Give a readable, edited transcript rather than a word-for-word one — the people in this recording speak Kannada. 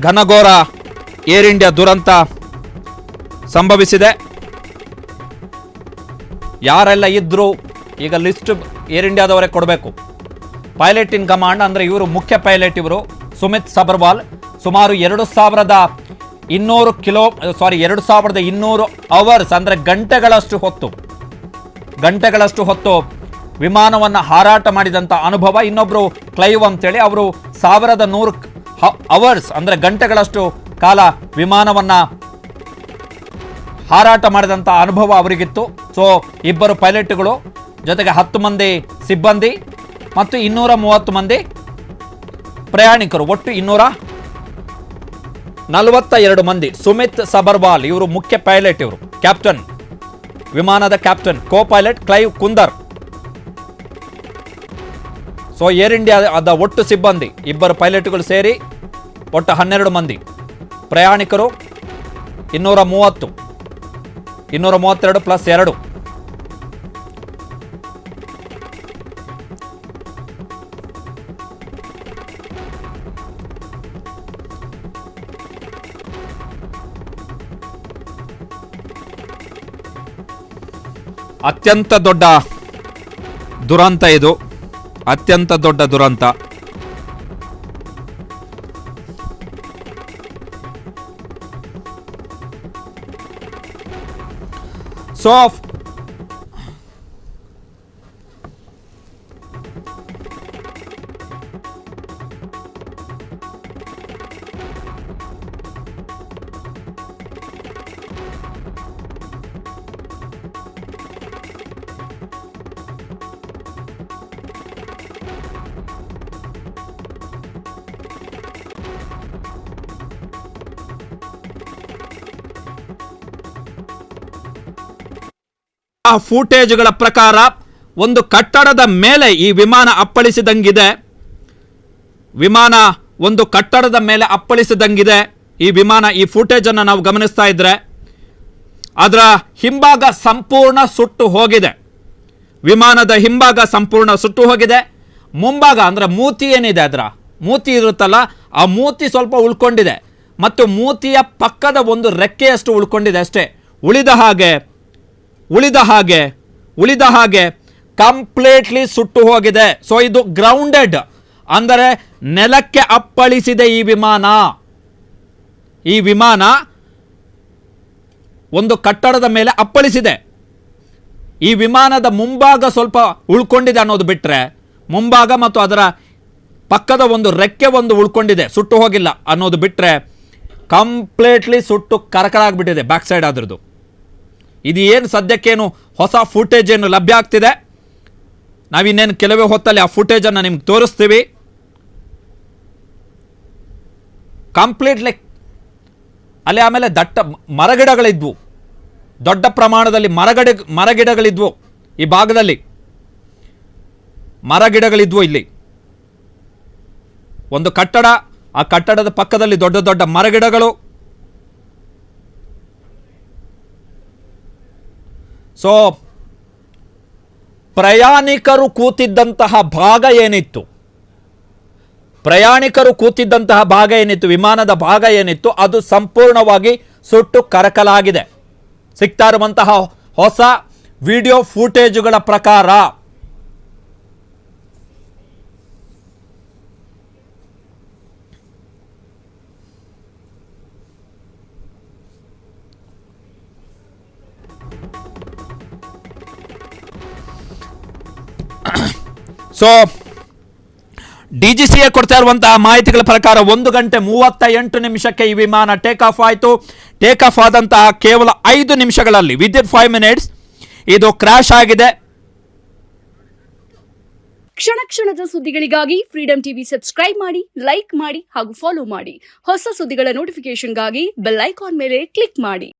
ಘನಘೋರ ಏರ್ ಇಂಡಿಯಾ ದುರಂತ ಸಂಭವಿಸಿದೆ. ಯಾರೆಲ್ಲ ಇದ್ರು ಈಗ ಲಿಸ್ಟ್ ಏರ್ ಇಂಡಿಯಾದವರೇ ಕೊಡಬೇಕು. ಪೈಲಟ್ ಇನ್ ಕಮಾಂಡ್ ಅಂದರೆ ಇವರು ಮುಖ್ಯ ಪೈಲಟ್, ಇವರು ಸುಮಿತ್ ಸಬರ್ವಾಲ್. ಸುಮಾರು 2200 ಅವರ್ಸ್ ಅಂದರೆ ಗಂಟೆಗಳಷ್ಟು ಹೊತ್ತು ವಿಮಾನವನ್ನು ಹಾರಾಟ ಮಾಡಿದಂಥ ಅನುಭವ. ಇನ್ನೊಬ್ಬರು ಕ್ಲೈವ್ ಅಂತೇಳಿ ಅವರು 1100 ಅವರ್ಸ್ ಅಂದರೆ ಗಂಟೆಗಳಷ್ಟು ಕಾಲ ವಿಮಾನವನ್ನು ಹಾರಾಟ ಮಾಡಿದಂಥ ಅನುಭವ ಅವರಿಗಿತ್ತು. ಸೊ ಇಬ್ಬರು ಪೈಲಟ್ಗಳು ಜೊತೆಗೆ 10 ಮಂದಿ ಸಿಬ್ಬಂದಿ ಮತ್ತು 230 ಮಂದಿ ಪ್ರಯಾಣಿಕರು, ಒಟ್ಟು 242 ಮಂದಿ. ಸುಮಿತ್ ಸಬರ್ವಾಲ್ ಇವರು ಮುಖ್ಯ ಪೈಲಟ್, ಇವರು ಕ್ಯಾಪ್ಟನ್, ವಿಮಾನದ captain. Co pilot Clive Kunder. So air ಇಂಡಿಯಾದ ಒಟ್ಟು ಸಿಬ್ಬಂದಿ ಇಬ್ಬರು ಪೈಲಟ್ಗಳು ಸೇರಿ ಒಟ್ಟು 12 ಮಂದಿ. ಪ್ರಯಾಣಿಕರು 232 ಪ್ಲಸ್ 2. ಅತ್ಯಂತ ದೊಡ್ಡ ದುರಂತ ಇದು, ಅತ್ಯಂತ ದೊಡ್ಡ ದುರಂತ. ಸೊ ಆ ಫೂಟೇಜ್ಗಳ ಪ್ರಕಾರ ಒಂದು ಕಟ್ಟಡದ ಮೇಲೆ ಈ ವಿಮಾನ ಅಪ್ಪಳಿಸಿದಂಗಿದೆ. ಒಂದು ಕಟ್ಟಡದ ಮೇಲೆ ಅಪ್ಪಳಿಸಿದಂಗಿದೆ ಈ ವಿಮಾನ. ಈ ಫೂಟೇಜನ್ನು ನಾವು ಗಮನಿಸ್ತಾ ಇದ್ರೆ ಅದರ ಹಿಂಭಾಗ ಸಂಪೂರ್ಣ ಸುಟ್ಟು ಹೋಗಿದೆ. ವಿಮಾನದ ಹಿಂಭಾಗ ಸಂಪೂರ್ಣ ಸುಟ್ಟು ಹೋಗಿದೆ. ಮುಂಭಾಗ ಅಂದರೆ ಮೂತಿ ಏನಿದೆ, ಅದರ ಮೂತಿ ಇರುತ್ತಲ್ಲ, ಆ ಮೂತಿ ಸ್ವಲ್ಪ ಉಳ್ಕೊಂಡಿದೆ ಮತ್ತು ಮೂತಿಯ ಪಕ್ಕದ ಒಂದು ರೆಕ್ಕೆಯಷ್ಟು ಉಳ್ಕೊಂಡಿದೆ ಅಷ್ಟೇ. ಉಳಿದ ಹಾಗೆ ಕಂಪ್ಲೀಟ್ಲಿ ಸುಟ್ಟು ಹೋಗಿದೆ. ಸೊ ಇದು ಗ್ರೌಂಡೆಡ್ ಅಂದರೆ ನೆಲಕ್ಕೆ ಅಪ್ಪಳಿಸಿದೆ ಈ ವಿಮಾನ ಒಂದು ಕಟ್ಟಡದ ಮೇಲೆ ಅಪ್ಪಳಿಸಿದೆ. ಈ ವಿಮಾನದ ಮುಂಭಾಗ ಸ್ವಲ್ಪ ಉಳ್ಕೊಂಡಿದೆ ಅನ್ನೋದು ಬಿಟ್ಟರೆ, ಮುಂಭಾಗ ಮತ್ತು ಅದರ ಪಕ್ಕದ ಒಂದು ರೆಕ್ಕೆ ಒಂದು ಉಳ್ಕೊಂಡಿದೆ, ಸುಟ್ಟು ಹೋಗಿಲ್ಲ ಅನ್ನೋದು ಬಿಟ್ಟರೆ ಕಂಪ್ಲೀಟ್ಲಿ ಸುಟ್ಟು ಕರಕಲಾಗ್ಬಿಟ್ಟಿದೆ ಬ್ಯಾಕ್ ಸೈಡ್ ಅದರದ್ದು. ಇದು ಏನು ಸದ್ಯಕ್ಕೇನು ಹೊಸ ಫುಟೇಜ್ ಏನು ಲಭ್ಯ ಆಗ್ತಿದೆ, ನಾವಿನ್ನೇನು ಕೆಲವೇ ಹೊತ್ತಲ್ಲಿ ಆ ಫುಟೇಜನ್ನು ನಿಮ್ಗೆ ತೋರಿಸ್ತೀವಿ. ಕಂಪ್ಲೀಟ್ಲಿ ಅಲ್ಲಿ ಆಮೇಲೆ ದಟ್ಟ ಮರಗಿಡಗಳಿದ್ವು, ದೊಡ್ಡ ಪ್ರಮಾಣದಲ್ಲಿ ಮರಗಿಡಗಳಿದ್ವು ಈ ಭಾಗದಲ್ಲಿ, ಮರಗಿಡಗಳಿದ್ವು. ಇಲ್ಲಿ ಒಂದು ಕಟ್ಟಡ, ಆ ಕಟ್ಟಡದ ಪಕ್ಕದಲ್ಲಿ ದೊಡ್ಡ ದೊಡ್ಡ ಮರಗಿಡಗಳು. ಸೊ ಪ್ರಯಾಣಿಕರು ಕೂತಿದ್ದಂತಹ ಭಾಗ ಏನಿತ್ತು, ವಿಮಾನದ ಭಾಗ ಏನಿತ್ತು, ಅದು ಸಂಪೂರ್ಣವಾಗಿ ಸುಟ್ಟು ಕರಕಲಾಗಿದೆ. ಸಿಗ್ತಾ ಇರುವಂತಹ ಹೊಸ ವಿಡಿಯೋ ಫುಟೇಜುಗಳ ಪ್ರಕಾರ ಸೊ DGCA ಕೊಡ್ತಾ ಇರುವಂತಹ ಮಾಹಿತಿಗಳ ಪ್ರಕಾರ 1 ಗಂಟೆ 38 ನಿಮಿಷಕ್ಕೆ ಈ ವಿಮಾನ ಟೇಕ್ ಆಫ್ ಆಯಿತು. ಟೇಕ್ ಆಫ್ ಆದಂತಹ ಕೇವಲ 5 ನಿಮಿಷಗಳಲ್ಲಿ, ವಿದಿನ್ 5 ಮಿನಿಟ್ಸ್ ಇದು ಕ್ರಾಶ್ ಆಗಿದೆ. ಕ್ಷಣ ಕ್ಷಣದ ಸುದ್ದಿಗಳಿಗಾಗಿ ಫ್ರೀಡಂ ಟಿವಿ ಸಬ್ಸ್ಕ್ರೈಬ್ ಮಾಡಿ, ಲೈಕ್ ಮಾಡಿ ಹಾಗೂ ಫಾಲೋ ಮಾಡಿ. ಹೊಸ ಸುದ್ದಿಗಳ ನೋಟಿಫಿಕೇಶನ್ಗಾಗಿ ಬೆಲ್ ಐಕಾನ್ ಮೇಲೆ ಕ್ಲಿಕ್ ಮಾಡಿ.